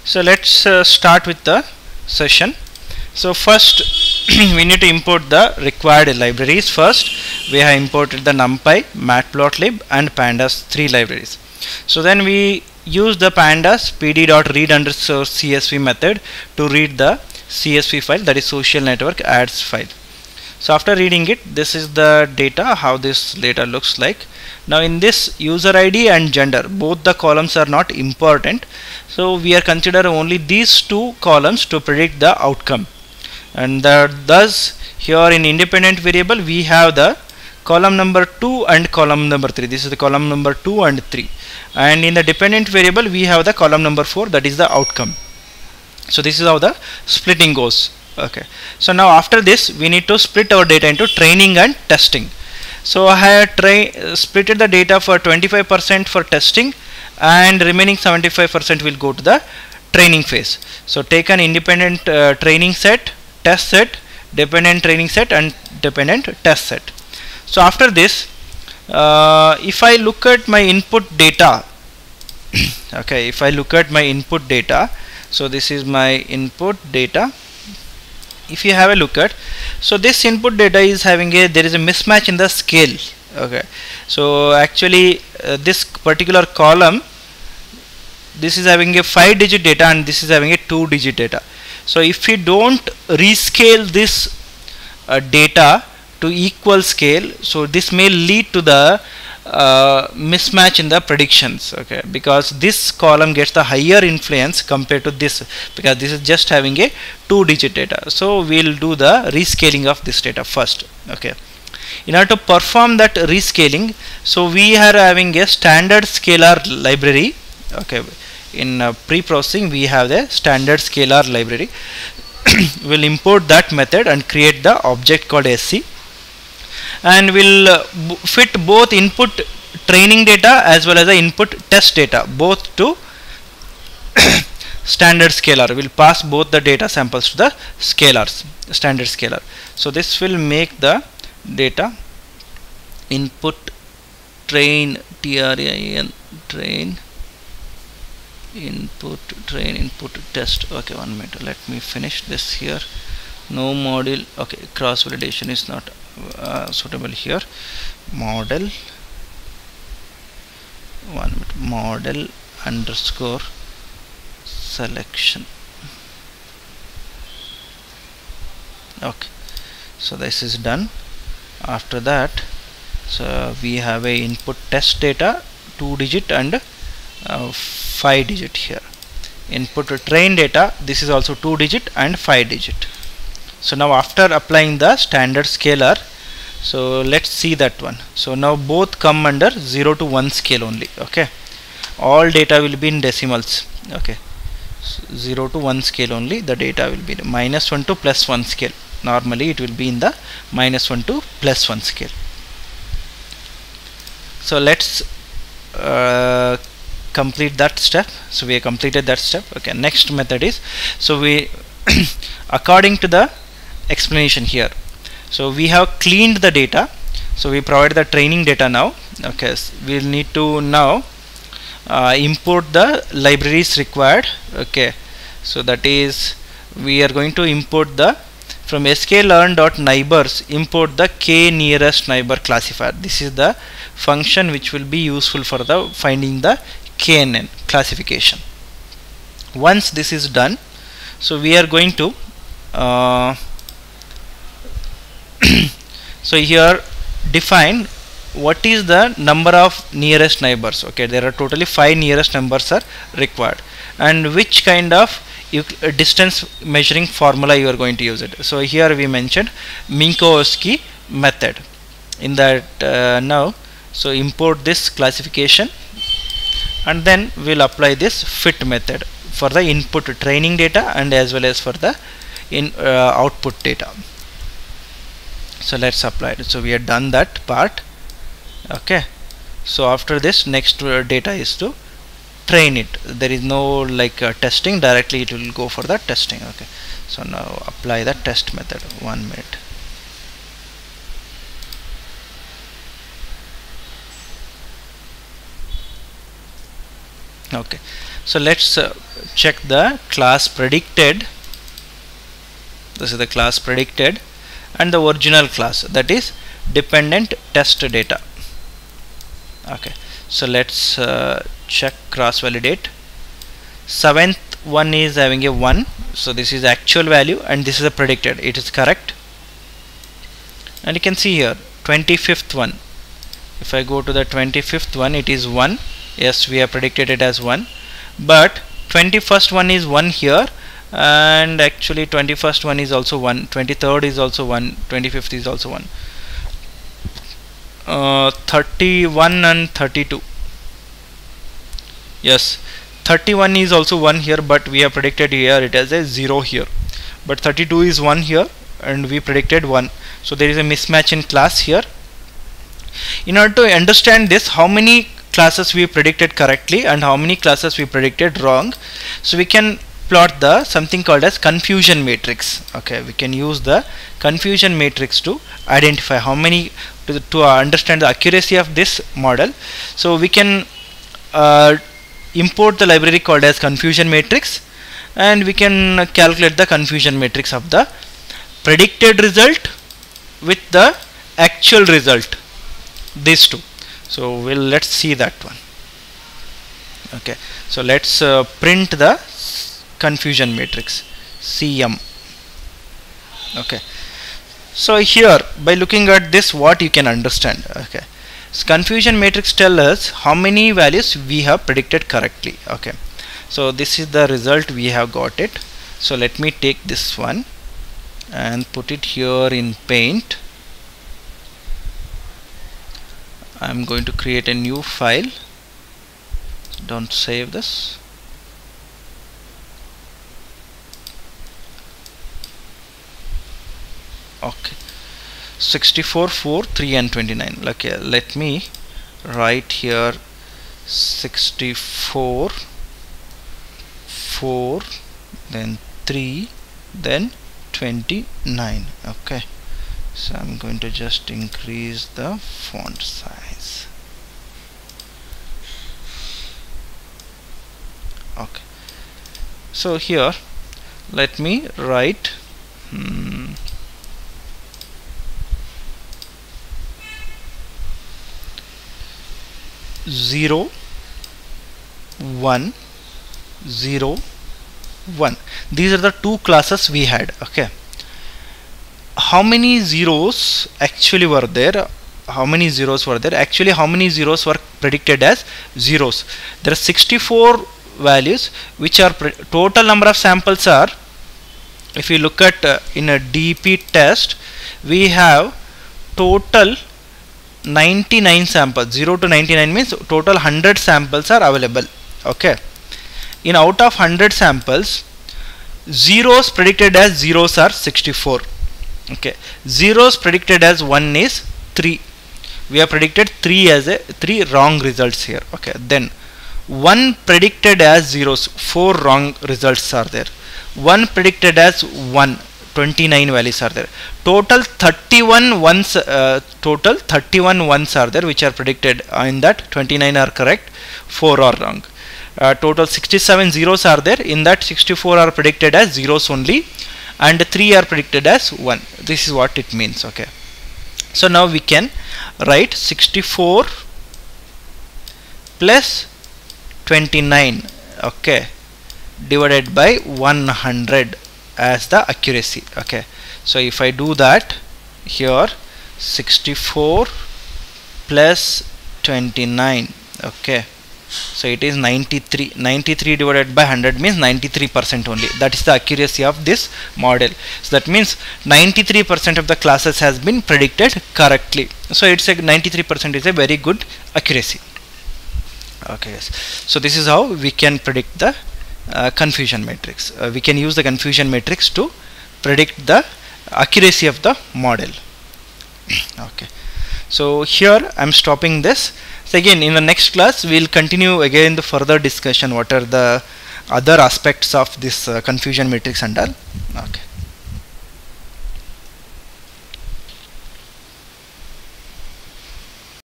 So let's start with the session. So first we need to import the required libraries. First we have imported the NumPy, Matplotlib and Pandas, 3 libraries. So then we use the pandas pd.read_csv method to read the CSV file, that is social network ads file. So after reading it, this is the data, how this data looks like. Now in this user ID and gender, both the columns are not important, so we are consider only these 2 columns to predict the outcome. And thus here in independent variable we have the column number 2 and column number 3. This is the column number 2 and 3, and in the dependent variable we have the column number 4, that is the outcome. So this is how the splitting goes. Okay, so now after this we need to split our data into training and testing. So I have splitted the data for 25% for testing and remaining 75% will go to the training phase. So take an independent training set, test set, dependent training set and dependent test set. So after this if I look at my input data okay, if I look at my input data, so this is my input data. If you have a look at, so this input data is having there is a mismatch in the scale. Okay, so actually this particular column, this is having a 5-digit data and this is having a 2-digit data. So if you don't rescale this data to equal scale, so this may lead to the mismatch in the predictions. Okay, because this column gets the higher influence compared to this, because this is just having a 2-digit data. So we'll do the rescaling of this data first. Okay, in order to perform that rescaling, so we are having a standard scalar library. Okay, in pre-processing we have the standard scalar library. We'll import that method and create the object called SC, and will fit both input training data as well as the input test data both to standard scalar. Will pass both the data samples to the scalars, standard scalar. So this will make the data input train train input test. Okay, 1 minute, let me finish this here. No module. Okay, cross validation is not suitable here. Model, 1 minute, model underscore selection. Okay, so this is done. After that, so we have a input test data 2-digit and 5-digit here. Input train data, this is also 2-digit and 5-digit. So now after applying the standard scalar, so let's see that one. So now both come under 0 to 1 scale only. Okay, all data will be in decimals. Okay, so 0 to 1 scale only, the data will be -1 to +1 scale. Normally it will be in the -1 to +1 scale. So let's complete that step. So we have completed that step. Okay, next method is, so we according to the explanation here, so we have cleaned the data, so we provide the training data now. Okay, so we'll need to now import the libraries required. Okay, so that is, we are going to import the from sklearn.neighbors, import the k nearest neighbor classifier. This is the function which will be useful for the finding the KNN classification. Once this is done, so we are going to so here define what is the number of nearest neighbors. Okay, there are totally 5 nearest numbers are required, and which kind of distance measuring formula you are going to use it. So here we mentioned Minkowski method in that now, so import this classification and then we'll apply this fit method for the input training data and as well as for the output data. So let's apply it. So we have done that part. Okay, so after this, next data is to train it. There is no like testing, directly it will go for the testing. Okay, so now apply the test method. 1 minute. Okay, so let's check the class predicted. This is the class predicted and the original class, that is dependent test data. Okay, so let's check cross validate. Seventh one is having a 1, so this is actual value and this is a predicted, it is correct. And you can see here 25th one, if I go to the 25th one, it is 1. Yes, we have predicted it as 1, but 21st one is 1 here, and actually 21st one is also 1, 23rd is also 1, 25th is also 1, 31 and 32. Yes, 31 is also 1 here, but we have predicted here it as a 0 here, but 32 is 1 here and we predicted 1, so there is a mismatch in class here. In order to understand this, how many classes we predicted correctly and how many classes we predicted wrong, so we can plot the something called as confusion matrix. Okay, we can use the confusion matrix to identify how many, to understand the accuracy of this model. So we can import the library called as confusion matrix, and we can calculate the confusion matrix of the predicted result with the actual result, these two. So let's see that one. Okay, so let's print the confusion matrix CM. Okay, so here by looking at this, what you can understand. Okay, so confusion matrix tell us how many values we have predicted correctly. Okay, so this is the result, we have got it. So let me take this one and put it here in Paint. I'm going to create a new file. Don't save this. Okay, 64, 4, 3 and 29. Okay, let me write here 64, 4, then 3, then 29. Okay, so I'm going to just increase the font size. Okay, so here let me write 0, 1, 0, 1. These are the two classes we had. Okay, how many zeros actually were there? How many zeros were there? Actually, how many zeros were predicted as zeros? There are 64 values, which are total number of samples are, if you look at in a DP test, we have total 99 samples. 0 to 99 means total 100 samples are available. Okay, in out of 100 samples, zeros predicted as zeros are 64. Okay, zeros predicted as 1 is 3. We have predicted 3 as a 3 wrong results here. Okay, then 1 predicted as zeros, 4 wrong results are there. 1 predicted as 1, 29 values are there. Total 31 ones, total 31 ones are there, which are predicted. In that 29 are correct, 4 are wrong. Total 67 zeros are there. In that 64 are predicted as zeros only, and 3 are predicted as 1. This is what it means. Okay, so now we can write 64 plus 29, okay, divided by 100 as the accuracy. Okay, so if I do that here, 64 plus 29, okay, so it is 93. 93 divided by 100 means 93% only. That is the accuracy of this model. So that means 93% of the classes has been predicted correctly. So it's a 93% is a very good accuracy. Okay, yes. So this is how we can predict the confusion matrix. We can use the confusion matrix to predict the accuracy of the model. Okay, so here I'm stopping this. So again, in the next class we will continue again the further discussion what are the other aspects of this confusion matrix and all. Okay.